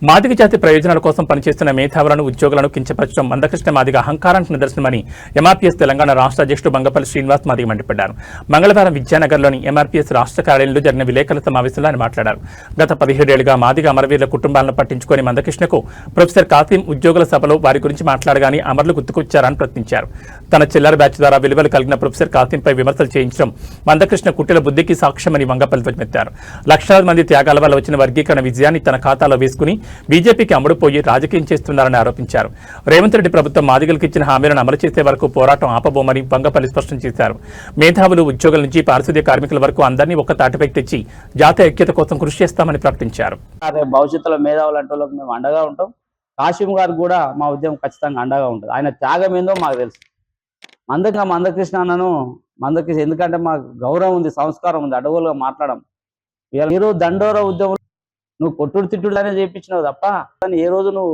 మాదిగ జాతి ప్రయోజనాల కోసం పనిచేస్తున్న మేధావులను ఉద్యోగులను కించపరచడం మందకృష్ణ మాదిగ అహంకారానికి నిదర్శనమని ఎంఆర్పీఎస్ తెలంగాణ రాష్ట్ర అధ్యక్షుడు బంగపల్లి శ్రీనివాస్ మాదిగ మండిపడ్డారు. మంగళవారం విద్యానగర్లోని ఎంఆర్పీఎస్ రాష్ట్ర కార్యాలయంలో జరిగిన విలేకరుల సమావేశంలో ఆయన మాట్లాడారు. గత 17 ఏళ్లుగా మాదిగ అమరవీరుల కుటుంబాలను పట్టించుకొని మందకృష్ణకు ప్రొఫెసర్ కాసిం ఉద్యోగుల సభలో వారి గురించి మాట్లాడగానే అమరులు గుర్తుకొచ్చారని ప్రశ్నించారు. తన చిల్లర బ్యాచ్ ద్వారా విలువలు కలిగిన ప్రొఫెసర్ కాసింపై విమర్శలు చేయించడం మందకృష్ణ కుట్టిల బుద్ధికి సాక్ష్యమని వంగపల్లి ధ్వజమెత్తారు. లక్షలాది మంది త్యాగాల వల్ల వచ్చిన వర్గీకరణ విజయాన్ని తన ఖాతాలో వేసుకుని బీజేపీకి అమ్ముడుపోయి రాజకీయం చేస్తున్నారని ఆరోపించారు. రేవంత్ రెడ్డి ప్రభుత్వం మాదిగలకు ఇచ్చిన హామీలను అమలు చేసే వరకు పోరాటం ఆపబోమని వంగపల్లి స్పష్టం చేశారు. మేధావులు, ఉద్యోగుల నుంచి పారిశుద్ధ్య కార్మికుల వరకు అందరినీ ఒక్క తాటిపైకి తెచ్చి జాతీయ ఐక్యత కోసం కృషి చేస్తామని ప్రకటించారు. భవిష్యత్తులో మేధావులు అంటే మేము అండగా ఉంటాం. కాశీం గారు కూడా మా ఉద్యమం ఖచ్చితంగా అండగా ఉంటుంది. ఆయన త్యాగం ఏందో మాకు తెలుసు. మందకృష్ణ అన్నను ఎందుకంటే మాకు గౌరవం ఉంది, సంస్కారం ఉంది, అడవులుగా మాట్లాడడం. మీరు దండోర ఉద్యమం నువ్వు కొట్టుడు తిట్టుడు అనేది చేయించినావు తప్ప కానీ ఏ రోజు నువ్వు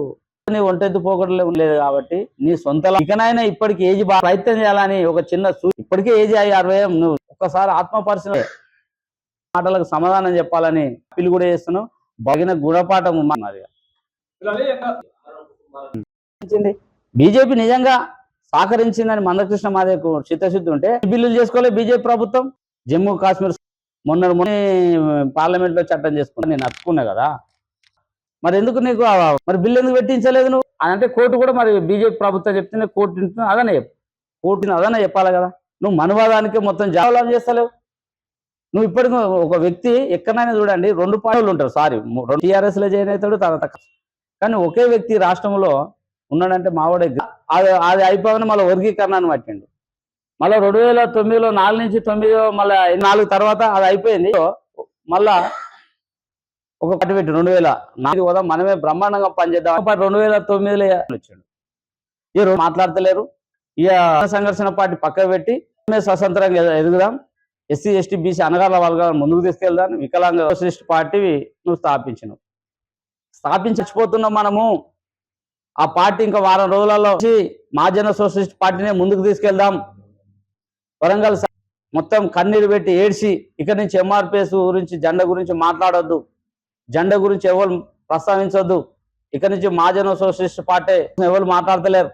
ఒంటెత్తు పోకడలే లేదు. కాబట్టి నీ సొంత ఇకనైనా ఇప్పటికి ఏజ్ బాగా ప్రయత్నం చేయాలని ఒక చిన్న ఇప్పటికే ఏజ్ 60. నువ్వు ఒక్కసారి ఆత్మపరిశీలన మాటలకు సమాధానం చెప్పాలని అప్పీల్ కూడా చేస్తున్నావు. బగిన గుణపాఠం ఉన్నది. బీజేపీ నిజంగా సహకరించిందని మందకృష్ణ మాదేకు చిత్తశుద్ధి ఉంటే బిల్లులు చేసుకోలే బీజేపీ ప్రభుత్వం. జమ్మూ కాశ్మీర్ మొన్న పార్లమెంట్ లో చట్టం చేసుకున్నా నేను నచ్చుకున్నా కదా. మరి ఎందుకు నీకు మరి బిల్లు ఎందుకు పెట్టించలేదు నువ్వు అంటే కోర్టు కూడా మరి బీజేపీ ప్రభుత్వం చెప్తే కోర్టు అదనే చెప్పాలి కదా. నువ్వు మనవాదానికి మొత్తం జాబలం చేస్తలేవు. నువ్వు ఇప్పటికి ఒక వ్యక్తి ఎక్కడైనా చూడండి 2 పార్టీలు ఉంటారు. సారీ, టీఆర్ఎస్ లో జాయిన్ అవుతాడు తర్వాత. కానీ ఒకే వ్యక్తి రాష్ట్రంలో ఉన్నాడంటే మావాడే. అది అయిపోగానే మళ్ళీ వర్గీకరణను పట్టిండు. మళ్ళీ 2009లో 4 నుంచి 9 మళ్ళీ 4 తర్వాత అది అయిపోయింది. మళ్ళా ఒక పార్టీ పెట్టి 2004 కూడా మనమే బ్రహ్మాండంగా పనిచేద్దాం 2009లో వచ్చాడు. ఈ రోజు మాట్లాడతలేరు. ఇక సంఘర్షణ పార్టీ పక్కకు పెట్టి స్వతంత్రంగా ఎదుగుదాం, ఎస్సీ ఎస్టీ బీసీ అనగాల వాళ్ళ ముందుకు తీసుకెళ్దాం, వికలాంగ సోషలిస్ట్ పార్టీ నువ్వు స్థాపించకపోతున్నాం. మనము ఆ పార్టీ ఇంకా వారం రోజులలో మహాజన సోషలిస్ట్ పార్టీని ముందుకు తీసుకెళ్దాం. వరంగల్ మొత్తం కన్నీరు పెట్టి ఏడ్చి ఇక్కడి నుంచి ఎంఆర్పిఎస్ గురించి జెండా గురించి మాట్లాడొద్దు, జెండా గురించి ఎవరు ప్రస్తావించొద్దు. ఇక్కడి నుంచి మహాజన సోషలిస్ట్ పార్టీ ఎవరు మాట్లాడతలేరు.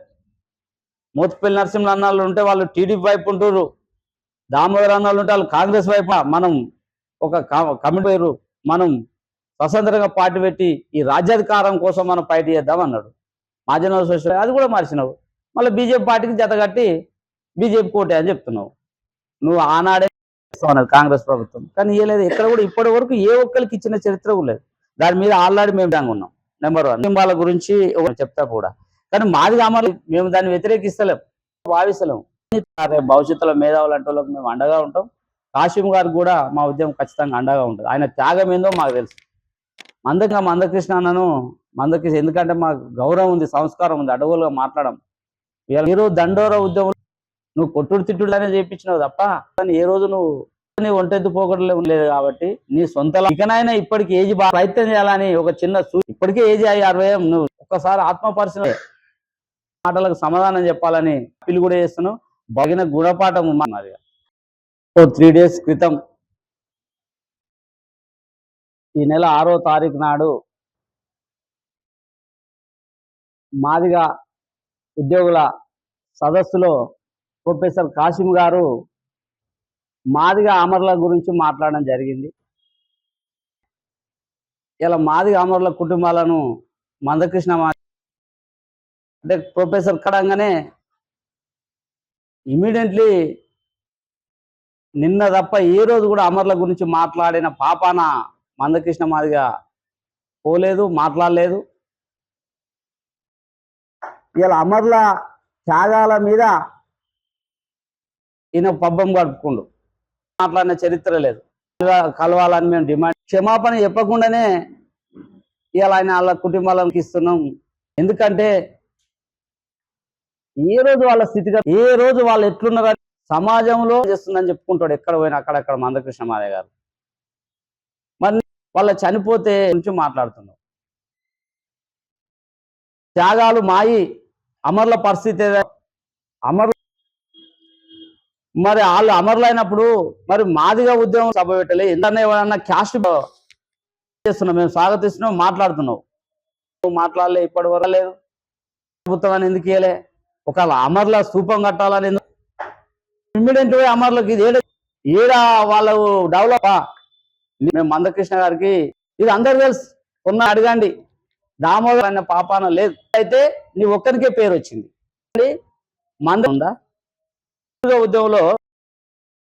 మోత్పల్లి నరసింహ అన్నాళ్ళు ఉంటే వాళ్ళు టీడీపీ వైపు ఉంటున్నారు, దామోదర్ అన్నాళ్ళు ఉంటే వాళ్ళు కాంగ్రెస్ వైపు. మనం ఒక కమిటీ పేరు మనం స్వతంత్రంగా పార్టీ పెట్టి ఈ రాజ్యాధికారం కోసం మనం ఫైట్ చేద్దాం అన్నాడు. మహాజన సోషలిస్ట్ అది కూడా మార్చినావు. మళ్ళీ బీజేపీ పార్టీకి జత కట్టి బీజేపీ కోటే అని చెప్తున్నావు. నువ్వు ఆనాడే అన్నది కాంగ్రెస్ ప్రభుత్వం, కానీ ఇవ్వలేదు. ఎక్కడ కూడా ఇప్పటి వరకు ఏ ఒక్కరికి ఇచ్చిన చరిత్ర లేదు. దాని మీద ఆల్రెడీ మేము ఉన్నాం. నెంబర్ 1 కుటుంబాల గురించి చెప్తా కూడా. కానీ మాది అమలు మేము దాన్ని వ్యతిరేకిస్తలేం, భావిస్తలేము. భవిష్యత్తులో మేధావులు అంటే మేము అండగా ఉంటాం. కాశీం గారికి కూడా మా ఉద్యమం ఖచ్చితంగా అండగా ఉంటుంది. ఆయన త్యాగం ఏందో మాకు తెలుసు. మందకృష్ణ అన్నను ఎందుకంటే మాకు గౌరవం ఉంది, సంస్కారం ఉంది, అడవులుగా మాట్లాడడం. మీరు దండోర ఉద్యమం నువ్వు కొట్టుడు తిట్టుడు అనేది చేయించినావు తప్ప కానీ ఏ రోజు నువ్వు ఒంటెత్తు పోకడలే లేదు. కాబట్టి నీ సొంత ఇకనైనా ఇప్పటికి ఏజ్ బాగా ప్రయత్నం చేయాలని ఒక చిన్న ఇప్పటికే ఏజ్ 60. నువ్వు ఒక్కసారి ఆత్మపరిశీలన మాటలకు సమాధానం చెప్పాలని అప్పీల్ కూడా చేస్తున్నావు. బగిన గుణపాఠం ఉన్నది. 3 days క్రితం ఈ నెల 6వ తారీఖు నాడు మాదిగ ఉద్యోగుల సదస్సులో ప్రొఫెసర్ కాసిం గారు మాదిగ అమరుల గురించి మాట్లాడడం జరిగింది. ఇలా మాదిగ అమరుల కుటుంబాలను మందకృష్ణ అంటే ప్రొఫెసర్ కడంగానే ఇమీడియట్లీ నిన్న తప్ప ఏ రోజు కూడా అమరుల గురించి మాట్లాడిన పాపాన మందకృష్ణ మాదిగ పోలేదు, మాట్లాడలేదు. ఇలా అమరుల త్యాగాల మీద ఈయన పబ్బం గడుపుకుండు. మాట్లాడిన చరిత్ర లేదు. కలవాలని మేము డిమాండ్ క్షమాపణ చెప్పకుండానే ఇలా ఆయన వాళ్ళ కుటుంబాలకు ఇస్తున్నాం. ఎందుకంటే ఏ రోజు వాళ్ళ స్థితిగతి ఏ రోజు వాళ్ళు ఎట్లున్నారని సమాజంలో చేస్తుందని చెప్పుకుంటాడు ఎక్కడ పోయినా అక్కడక్కడ మందకృష్ణ మాదిగ గారు. మరి వాళ్ళ చనిపోతే గురించి మాట్లాడుతున్నాం. త్యాగాలు మాయి అమరుల పరిస్థితి మరి వాళ్ళు అమరులైనప్పుడు మరి మాదిగ ఉద్యమం సభ పెట్టలే. ఎందుకన్నా ఏమన్నా క్యాస్ట్ చేస్తున్నాం, మేము స్వాగతిస్తున్నాం, మాట్లాడుతున్నాం. మాట్లాడలే, ఇప్పటి వరకు లేదు. ప్రభుత్వం అని ఎందుకు ఇయ్యలే? ఒక అమర్ల స్థూపం కట్టాలని ఎందుకు? ఇమ్మీడియట్ పోయి అమర్లకు ఇది ఏడ వాళ్ళు డెవలప్. మేము మందకృష్ణ గారికి ఇది అందరు తెలుసు, అడగండి. దామోదర్ అనే పాపాన లేదు, అయితే నీ ఒక్కరికే పేరు వచ్చింది. మంద ఉందా ఉద్యమంలో